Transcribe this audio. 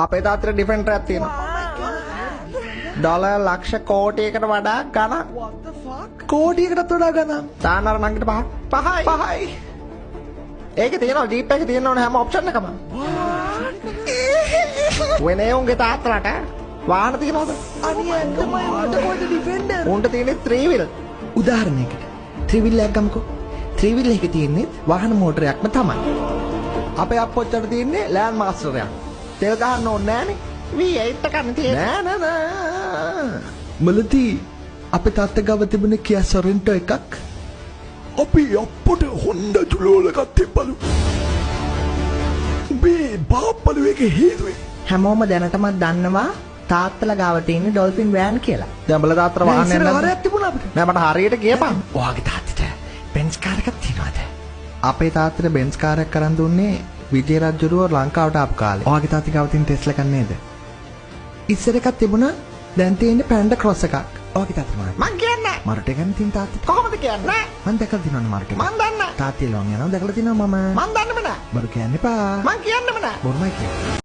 අපේ තාත්තට ඩිෆෙන්ඩර් එකක් තියෙනවා. ඩොලර් ලක්ෂ කෝටියකට වඩා ගණන්. කෝටියකටත් වඩා ගණන්. තාන්නර නංගිට පහයි. ඒකේ තියෙනවා ජීප් එකේ තියෙන ඕන හැම ඔප්ෂන් එකම. වෙනේ උන්ගේ තාත්තලාට වාහන තියෙනවද? අනිය ඇත්තමයි උන්ට කොහෙද ඩිෆෙන්ඩර්? උන්ට තියෙන්නේ 3 wheel. උදාහරණයකට 3 wheel එකක් ගමුකෝ. 3 wheel එකේ තියෙන්නේ වාහන මෝටරයක්ම තමයි. අපේ අප්පොච්චට තියෙන්නේ ලෑන්ඩ් මාස්ටර් එකක්. තෙල් ගහන්න ඕනේ නෑනේ. V8 එකක් තියෙන්නේ. නෑ. මලදී අපේ තාත්තා ගාව තිබුණ Kia Sorento එකක්. අපි අප්පට හොඳ ජුලෝලකක් තිබ්බලු. මේ බාප්පලු එකේ හේතුවේ. හැමෝම දැනටමත් දන්නවා තාත්තලා ගාව තියෙන ඩොල්ෆින් වෑන් කියලා. දැන් බල තාත්තලා වාහනේ නැද්ද? හරියක් තිබුණා අපිට. නෑ මට හරියට කියපන්. ඔයාගේ තාත්තට බෙන්ස් කාර් එකක් තියෙනවද? අපේ තාත්තට බෙන්ස් කාර් එකක් කරන් දුන්නේ විජේ රජුරුව ලංකාවට ආපු කාලේ. ඔයාගේ තාත්තා ගාව තියෙන ටෙස්ලා එකක් නේද? ඉස්සර එකක් තිබුණා. දැන් තියෙන්නේ පැන්ඩා ක්‍රොස් එකක්. ඔයාගේ තාත්තා මම කියන්නේ. මරට ගන්න තියෙන තාත්තා. කොහොමද කියන්නේ? මම දැකලා දිනවනේ මරට. මම දන්නා. තාත්තා ලොන් යනවා දැකලා දිනනවා මම. මම දන්නේම නෑ. බරු කියන්න එපා. මම කියන්නෙම නෑ. බොරුමයි කියන්නේ.